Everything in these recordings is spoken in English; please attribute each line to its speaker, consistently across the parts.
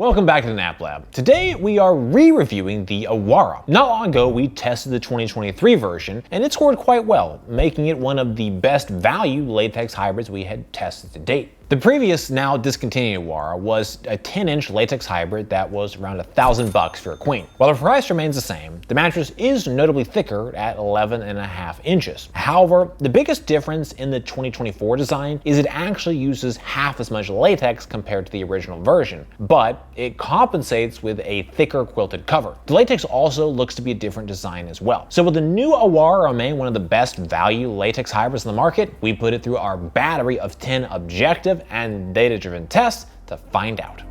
Speaker 1: Welcome back to the Nap Lab. Today we are re-reviewing the Awara. Not long ago we tested the 2023 version and it scored quite well, making it one of the best value latex hybrids we had tested to date. The previous, now discontinued Awara was a 10-inch latex hybrid that was around $1,000 for a queen. While the price remains the same, the mattress is notably thicker at 11.5 inches. However, the biggest difference in the 2024 design is it actually uses half as much latex compared to the original version, but it compensates with a thicker quilted cover. The latex also looks to be a different design as well. So will the new Awara remain one of the best value latex hybrids in the market? We put it through our battery of 10 objective and data-driven tests to find out.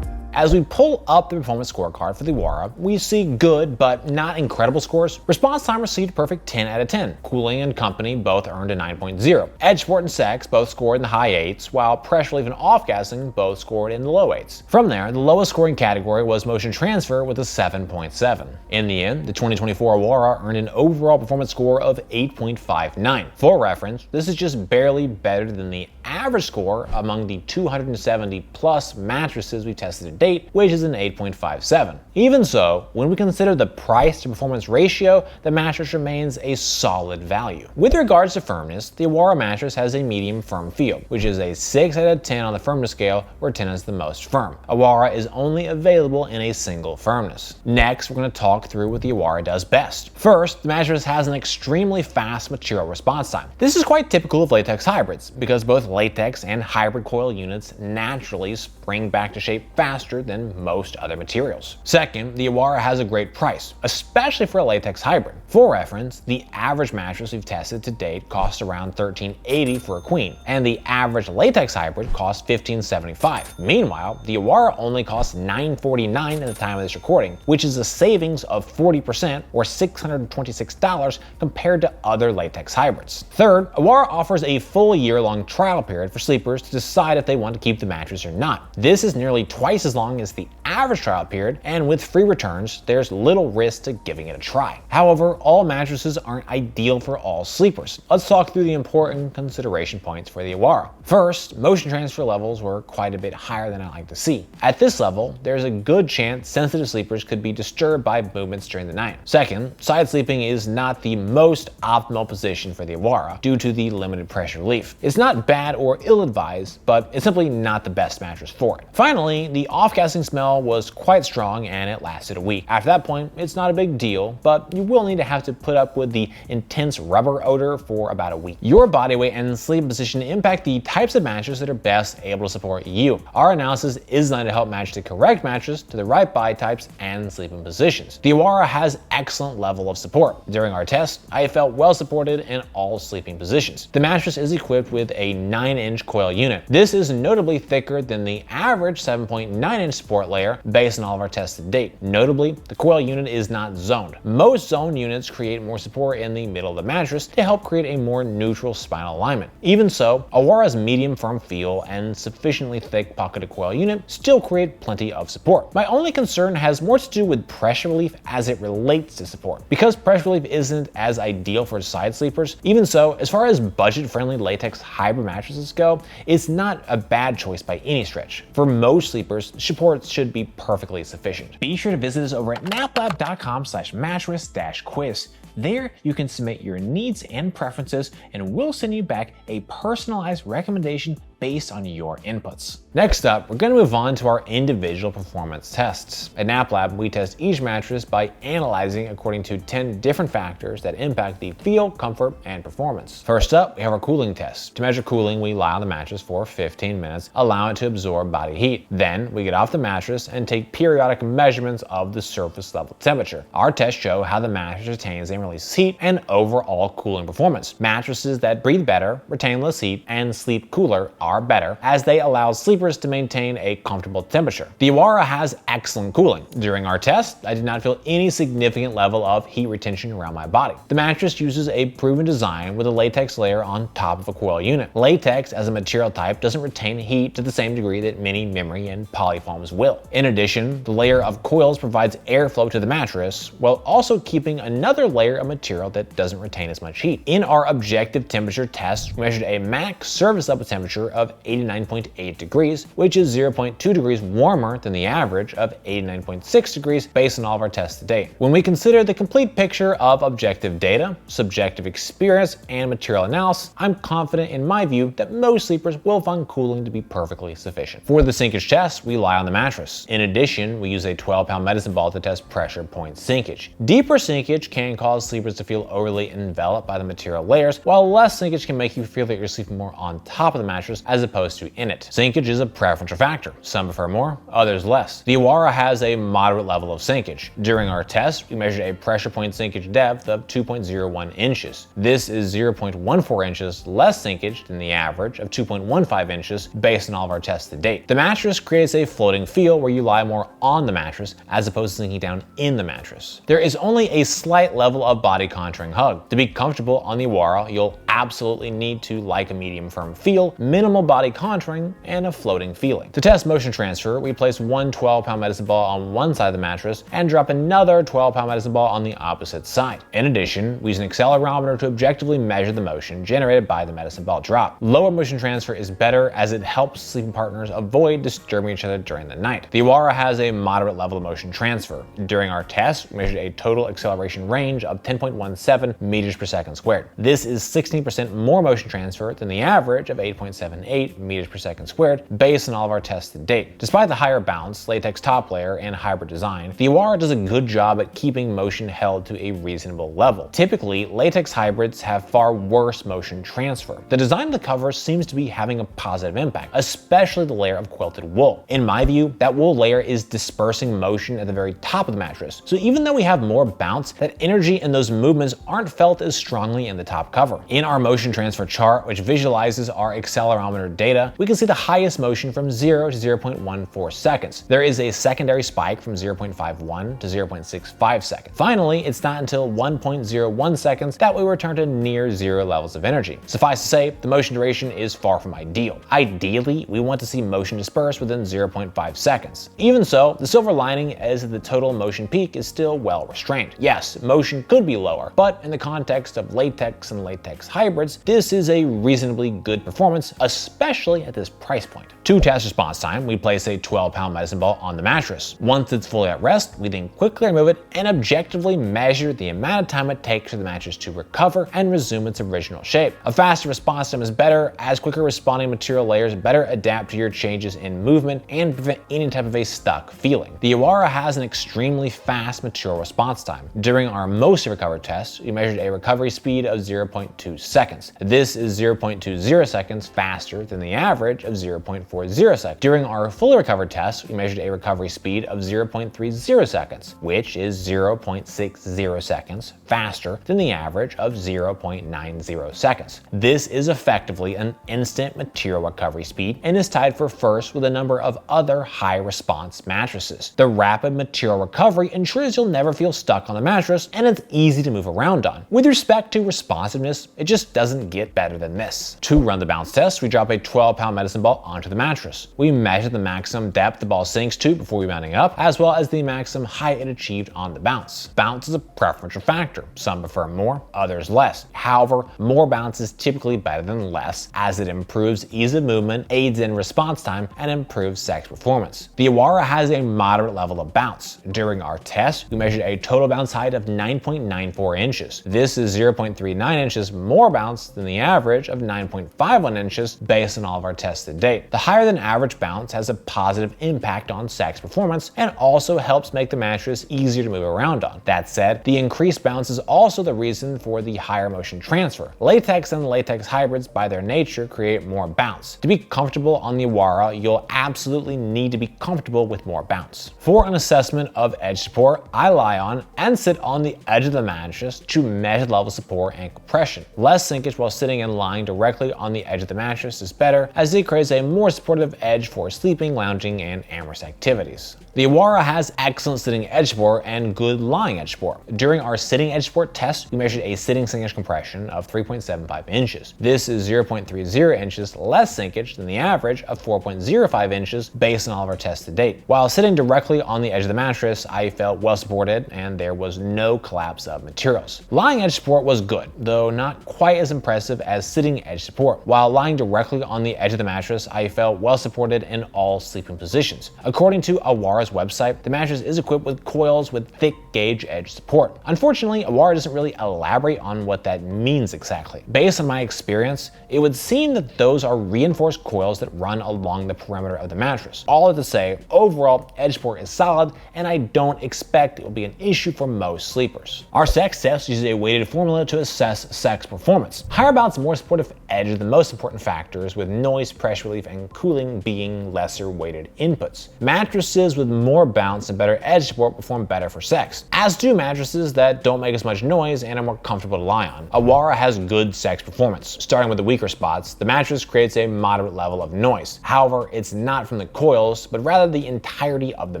Speaker 1: As we pull up the performance scorecard for the Awara, we see good but not incredible scores. Response time received a perfect 10 out of 10. Cooling and company both earned a 9.0. Edge support and sex both scored in the high 8s, while pressure relief and off-gassing both scored in the low 8s. From there, the lowest scoring category was motion transfer with a 7.7. In the end, the 2024 Awara earned an overall performance score of 8.59. For reference, this is just barely better than the average score among the 270 plus mattresses we tested to date, which is an 8.57. Even so, when we consider the price to performance ratio, the mattress remains a solid value. With regards to firmness, the Awara mattress has a medium firm feel, which is a 6 out of 10 on the firmness scale, where 10 is the most firm. Awara is only available in a single firmness. Next, we're going to talk through what the Awara does best. First, the mattress has an extremely fast material response time. This is quite typical of latex hybrids, because both latex and hybrid coil units naturally spring back to shape faster than most other materials. Second, the Awara has a great price, especially for a latex hybrid. For reference, the average mattress we've tested to date costs around $13.80 for a queen, and the average latex hybrid costs $15.75. Meanwhile, the Awara only costs $9.49 at the time of this recording, which is a savings of 40% or $626 compared to other latex hybrids. Third, Awara offers a full year-long trial period for sleepers to decide if they want to keep the mattress or not. This is nearly twice as long as the average trial period, and with free returns, there's little risk to giving it a try. However, all mattresses aren't ideal for all sleepers. Let's talk through the important consideration points for the Awara. First, motion transfer levels were quite a bit higher than I like to see. At this level, there's a good chance sensitive sleepers could be disturbed by movements during the night. Second, side sleeping is not the most optimal position for the Awara due to the limited pressure relief. It's not bad or ill-advised, but it's simply not the best mattress for it. Finally, the off-gassing smell was quite strong and it lasted a week. After that point, it's not a big deal, but you will need to have to put up with the intense rubber odor for about a week. Your body weight and sleep position impact the types of mattress that are best able to support you. Our analysis is designed to help match the correct mattress to the right body types and sleeping positions. The Awara has excellent level of support. During our test, I felt well supported in all sleeping positions. The mattress is equipped with a 9-inch coil unit. This is notably thicker than the average 7.9-inch support layer based on all of our tests to date. Notably, the coil unit is not zoned. Most zone units create more support in the middle of the mattress to help create a more neutral spinal alignment. Even so, Awara's medium firm feel and sufficiently thick pocketed coil unit still create plenty of support. My only concern has more to do with pressure relief as it relates to support. Because pressure relief isn't as ideal for side sleepers, even so, as far as budget-friendly latex hybrid mattresses go, it's not a bad choice by any stretch. For most sleepers, support should be perfectly sufficient. Be sure to visit us over at naplab.com/mattress-quiz. There, you can submit your needs and preferences, and we'll send you back a personalized recommendation based on your inputs. Next up, we're going to move on to our individual performance tests. At NapLab, we test each mattress by analyzing according to 10 different factors that impact the feel, comfort, and performance. First up, we have our cooling test. To measure cooling, we lie on the mattress for 15 minutes, allow it to absorb body heat. Then, we get off the mattress and take periodic measurements of the surface level temperature. Our tests show how the mattress retains and releases heat and overall cooling performance. Mattresses that breathe better, retain less heat, and sleep cooler are are better, as they allow sleepers to maintain a comfortable temperature. The Awara has excellent cooling. During our test, I did not feel any significant level of heat retention around my body. The mattress uses a proven design with a latex layer on top of a coil unit. Latex as a material type doesn't retain heat to the same degree that many memory and polyfoams will. In addition, the layer of coils provides airflow to the mattress, while also keeping another layer of material that doesn't retain as much heat. In our objective temperature test, we measured a max surface level temperature of 89.8 degrees, which is 0.2 degrees warmer than the average of 89.6 degrees based on all of our tests to date. When we consider the complete picture of objective data, subjective experience, and material analysis, I'm confident in my view that most sleepers will find cooling to be perfectly sufficient. For the sinkage test, we lie on the mattress. In addition, we use a 12-pound medicine ball to test pressure point sinkage. Deeper sinkage can cause sleepers to feel overly enveloped by the material layers, while less sinkage can make you feel that you're sleeping more on top of the mattress as opposed to in it. Sinkage is a preferential factor. Some prefer more, others less. The Awara has a moderate level of sinkage. During our test, we measured a pressure point sinkage depth of 2.01 inches. This is 0.14 inches less sinkage than the average of 2.15 inches based on all of our tests to date. The mattress creates a floating feel where you lie more on the mattress as opposed to sinking down in the mattress. There is only a slight level of body contouring hug. To be comfortable on the Awara, you'll absolutely need to like a medium firm feel, minimal body contouring, and a floating feeling. To test motion transfer, we place one 12-pound medicine ball on one side of the mattress and drop another 12-pound medicine ball on the opposite side. In addition, we use an accelerometer to objectively measure the motion generated by the medicine ball drop. Lower motion transfer is better as it helps sleeping partners avoid disturbing each other during the night. The Awara has a moderate level of motion transfer. During our test, we measured a total acceleration range of 10.17 meters per second squared. This is 16% more motion transfer than the average of 8.78 meters per second squared based on all of our tests to date. Despite the higher bounce, latex top layer, and hybrid design, the Awara does a good job at keeping motion held to a reasonable level. Typically, latex hybrids have far worse motion transfer. The design of the cover seems to be having a positive impact, especially the layer of quilted wool. In my view, that wool layer is dispersing motion at the very top of the mattress. So even though we have more bounce, that energy and those movements aren't felt as strongly in the top cover. In our motion transfer chart, which visualizes our accelerometer data, we can see the highest motion from 0 to 0.14 seconds. There is a secondary spike from 0.51 to 0.65 seconds. Finally, it's not until 1.01 seconds that we return to near zero levels of energy. Suffice to say, the motion duration is far from ideal. Ideally, we want to see motion disperse within 0.5 seconds. Even so, the silver lining is that the total motion peak is still well restrained. Yes, motion could be lower, but in the context of latex and latex hybrids, this is a reasonably good performance, especially at this price point. To test response time, we place a 12-pound medicine ball on the mattress. Once it's fully at rest, we then quickly remove it and objectively measure the amount of time it takes for the mattress to recover and resume its original shape. A faster response time is better, as quicker responding material layers better adapt to your changes in movement and prevent any type of a stuck feeling. The Awara has an extremely fast material response time. During our most recovered test, we measured a recovery speed of 0.2 seconds. This is 0.20 seconds faster than the average of 0.40 seconds. During our fully recovered test, we measured a recovery speed of 0.30 seconds, which is 0.60 seconds faster than the average of 0.90 seconds. This is effectively an instant material recovery speed and is tied for first with a number of other high response mattresses. The rapid material recovery ensures you'll never feel stuck on the mattress, and it's easy to move around on. With respect to responsiveness, it just doesn't get better than this. To run the bounce test, we drop a 12-pound medicine ball onto the mattress. We measure the maximum depth the ball sinks to before rebounding up, as well as the maximum height it achieved on the bounce. Bounce is a preferential factor. Some prefer more, others less. However, more bounce is typically better than less, as it improves ease of movement, aids in response time, and improves sex performance. The Awara has a moderate level of bounce. During our test, we measured a total bounce height of 9.94 inches. This is 0.39 inches more bounce than the average of 9.51 inches based on all of our tests to date. The higher than average bounce has a positive impact on sex performance and also helps make the mattress easier to move around on. That said, the increased bounce is also the reason for the higher motion transfer. Latex and latex hybrids by their nature create more bounce. To be comfortable on the Awara, you'll absolutely need to be comfortable with more bounce. For an assessment of edge support, I lie on and sit on the edge of the mattress to measure level of support and compression. Less Less sinkage while sitting and lying directly on the edge of the mattress is better, as it creates a more supportive edge for sleeping, lounging, and amorous activities. The Awara has excellent sitting edge support and good lying edge support. During our sitting edge support test, we measured a sitting sinkage compression of 3.75 inches. This is 0.30 inches less sinkage than the average of 4.05 inches based on all of our tests to date. While sitting directly on the edge of the mattress, I felt well supported and there was no collapse of materials. Lying edge support was good, though not quite as impressive as sitting edge support. While lying directly on the edge of the mattress, I felt well supported in all sleeping positions. According to Awara's website, the mattress is equipped with coils with thick gauge edge support. Unfortunately, Awara doesn't really elaborate on what that means exactly. Based on my experience, it would seem that those are reinforced coils that run along the perimeter of the mattress. All to say, overall, edge support is solid, and I don't expect it will be an issue for most sleepers. Our sex test uses a weighted formula to assess sex performance. Higher bounce and more supportive edge are the most important factors, with noise, pressure relief, and cooling being lesser weighted inputs. Mattresses with more bounce and better edge support perform better for sex, as do mattresses that don't make as much noise and are more comfortable to lie on. Awara has good sex performance. Starting with the weaker spots, the mattress creates a moderate level of noise. However, it's not from the coils, but rather the entirety of the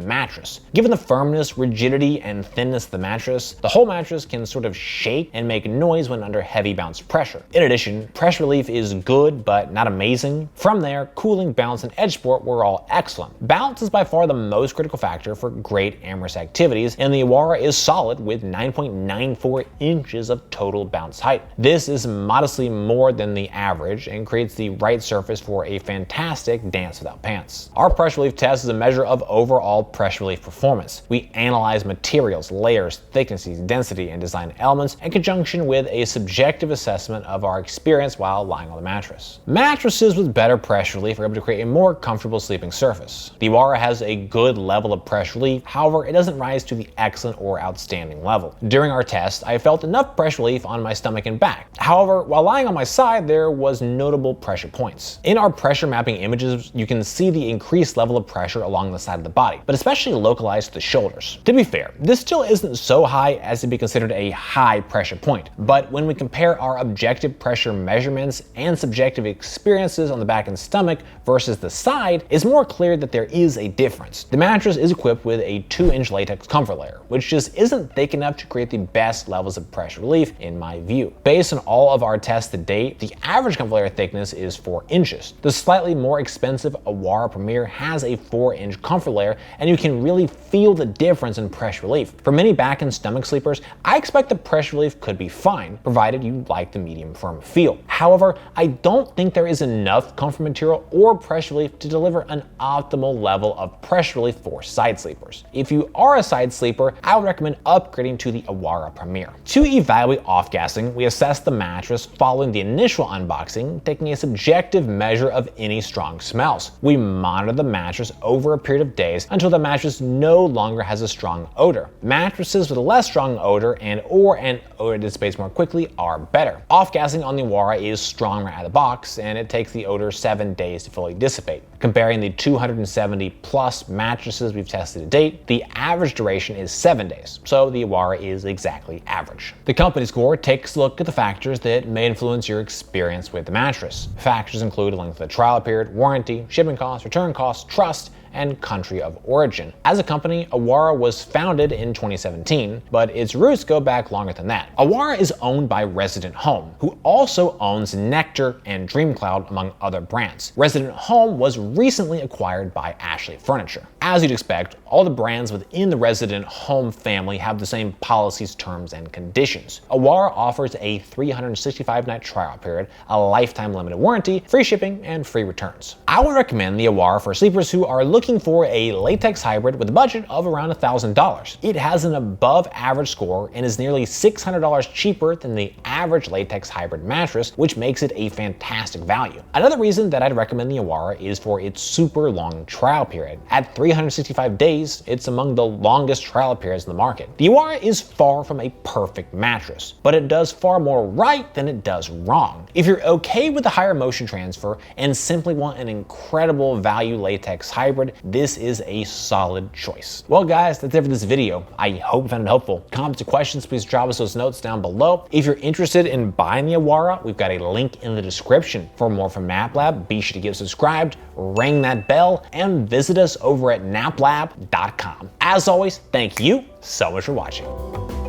Speaker 1: mattress. Given the firmness, rigidity, and thinness of the mattress, the whole mattress can sort of shake and make noise when under heavy bounce pressure. In addition, pressure relief is good but not amazing. From there, cooling, bounce, and edge support were all excellent. Bounce is by far the most critical factor for great amorous activities, and the Awara is solid with 9.94 inches of total bounce height. This is modestly more than the average and creates the right surface for a fantastic dance without pants. Our pressure relief test is a measure of overall pressure relief performance. We analyze materials, layers, thicknesses, density, and design elements in conjunction with a subjective assessment of our experience while lying on the mattress. Mattresses with better pressure relief are able to create a more comfortable sleeping surface. The Awara has a good level of pressure relief, however, it doesn't rise to the excellent or outstanding level. During our test, I felt enough pressure relief on my stomach and back. However, while lying on my side, there was notable pressure points. In our pressure mapping images, you can see the increased level of pressure along the side of the body, but especially localized to the shoulders. To be fair, this still isn't so high as to be considered a high pressure point, but when we compare our objective pressure measurements and subjective experiences on the back and stomach versus the side, it's more clear that there is a difference. The mattress is equipped with a 2-inch latex comfort layer, which just isn't thick enough to create the best levels of pressure relief in my view. Based on all of our tests to date, the average comfort layer thickness is 4 inches. The slightly more expensive Awara Premier has a 4-inch comfort layer, and you can really feel the difference in pressure relief. For many back and stomach sleepers, I expect the pressure relief could be fine, provided you like the medium firm feel. However, I don't think there is enough comfort material or pressure relief to deliver an optimal level of pressure relief for side sleepers. If you are a side sleeper, I would recommend upgrading to the Awara Premier. To evaluate off-gassing, we assess the mattress following the initial unboxing, taking a subjective measure of any strong smells. We monitor the mattress over a period of days until the mattress no longer has a strong odor. Mattresses with a less strong odor or an odor that dissipates more quickly are better. Off-gassing on the Awara is strong right out of the box, and it takes the odor 7 days to fully dissipate. Comparing the 270 plus mattresses we've tested to date, the average duration is 7 days, so the Awara is exactly average. The company score takes a look at the factors that may influence your experience with the mattress. Factors include length of the trial period, warranty, shipping costs, return costs, trust, and country of origin. As a company, Awara was founded in 2017, but its roots go back longer than that. Awara is owned by Resident Home, who also owns Nectar and DreamCloud, among other brands. Resident Home was recently acquired by Ashley Furniture. As you'd expect, all the brands within the Resident Home family have the same policies, terms, and conditions. Awara offers a 365-night trial period, a lifetime limited warranty, free shipping, and free returns. I would recommend the Awara for sleepers who are looking for a latex hybrid with a budget of around $1,000. It has an above average score and is nearly $600 cheaper than the average latex hybrid mattress, which makes it a fantastic value. Another reason that I'd recommend the Awara is for its super long trial period. At 365 days, it's among the longest trial periods in the market. The Awara is far from a perfect mattress, but it does far more right than it does wrong. If you're okay with the higher motion transfer and simply want an incredible value latex hybrid, hybrid, this is a solid choice. Well guys, that's it for this video. I hope you found it helpful. Comments or questions, please drop us those notes down below. If you're interested in buying the Awara, we've got a link in the description. For more from NapLab, be sure to get subscribed, ring that bell, and visit us over at naplab.com. As always, thank you so much for watching.